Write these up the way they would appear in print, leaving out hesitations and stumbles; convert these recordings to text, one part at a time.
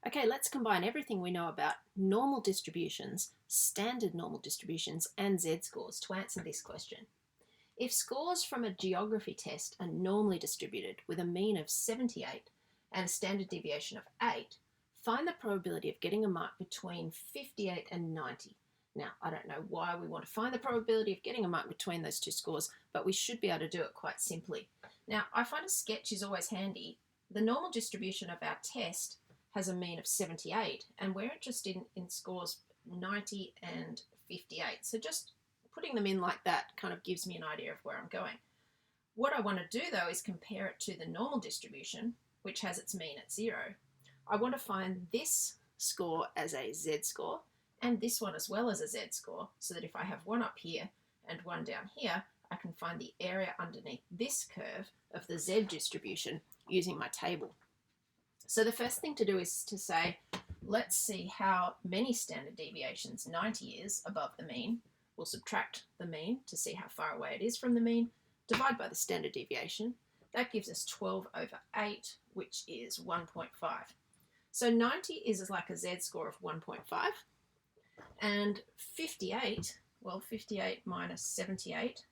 Okay, let's combine everything we know about normal distributions, standard normal distributions, and z-scores to answer this question. If scores from a geography test are normally distributed with a mean of 78 and a standard deviation of 8, find the probability of getting a mark between 58 and 90. Now, I don't know why we want to find the probability of getting a mark between those two scores, but we should be able to do it quite simply. Now, I find a sketch is always handy. The normal distribution of our test has a mean of 78, and we're interested in scores 90 and 58. So just putting them in like that kind of gives me an idea of where I'm going. What I want to do though is compare it to the normal distribution, which has its mean at 0. I want to find this score as a z-score and this one as well as a z-score, so that if I have one up here and one down here, I can find the area underneath this curve of the z distribution using my table. So the first thing to do is to say, let's see how many standard deviations 90 is above the mean. We'll subtract the mean to see how far away it is from the mean, divide by the standard deviation. That gives us 12 over 8, which is 1.5. So 90 is like a z-score of 1.5. And 58, well, 58 minus 78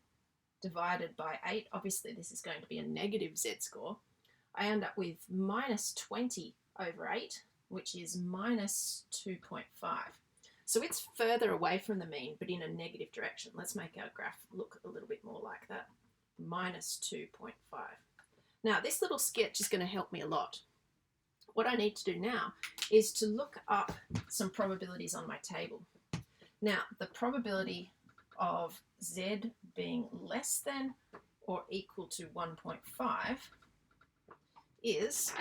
divided by 8, obviously this is going to be a negative z-score. I end up with minus 20 over 8, which is minus 2.5. So it's further away from the mean, but in a negative direction. Let's make our graph look a little bit more like that. Minus 2.5. Now, this little sketch is going to help me a lot. What I need to do now is to look up some probabilities on my table. Now, the probability of z being less than or equal to 1.5 is,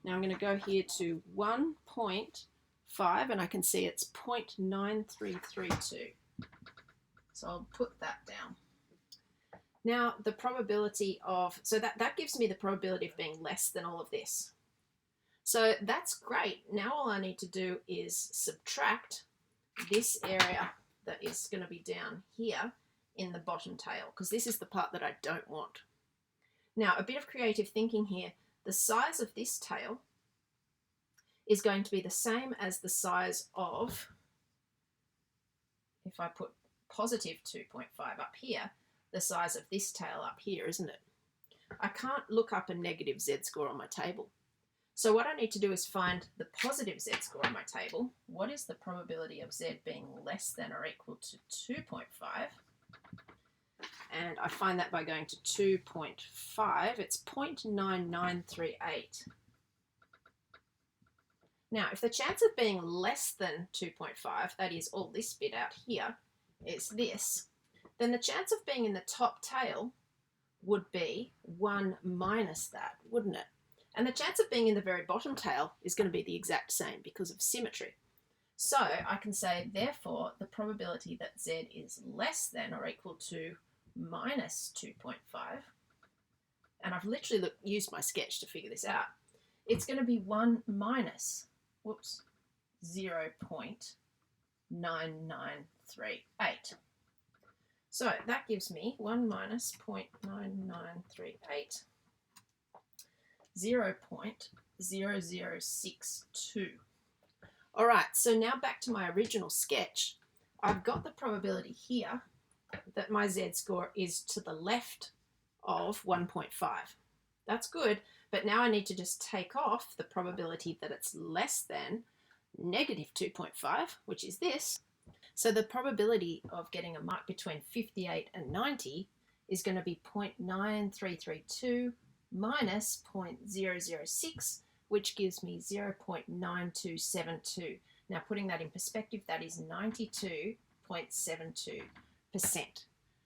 now I'm going to go here to 1.5 and I can see it's 0.9332. So I'll put that down. Now the probability of, so that gives me the probability of being less than all of this. So that's great. Now all I need to do is subtract this area that is going to be down here in the bottom tail, because this is the part that I don't want. Now a bit of creative thinking here. The size of this tail is going to be the same as the size of, if I put positive 2.5 up here, the size of this tail up here, isn't it? I can't look up a negative z-score on my table. So what I need to do is find the positive z-score on my table. What is the probability of z being less than or equal to 2.5? And I find that by going to 2.5, it's 0.9938. Now, if the chance of being less than 2.5, that is all this bit out here, is this, then the chance of being in the top tail would be 1 minus that, wouldn't it? And the chance of being in the very bottom tail is going to be the exact same because of symmetry. So I can say, therefore, the probability that z is less than or equal to minus 2.5, and I've literally used my sketch to figure this out, it's going to be 1 minus, 0.9938. So that gives me 1 minus 0.9938, 0.0062. All right, so now back to my original sketch. I've got the probability here that my z-score is to the left of 1.5. That's good, but now I need to just take off the probability that it's less than negative 2.5, which is this. So the probability of getting a mark between 58 and 90 is going to be 0.9332 minus 0.006, which gives me 0.9272. Now putting that in perspective, that is 92.72%.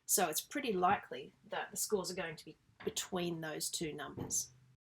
So it's pretty likely that the scores are going to be between those two numbers.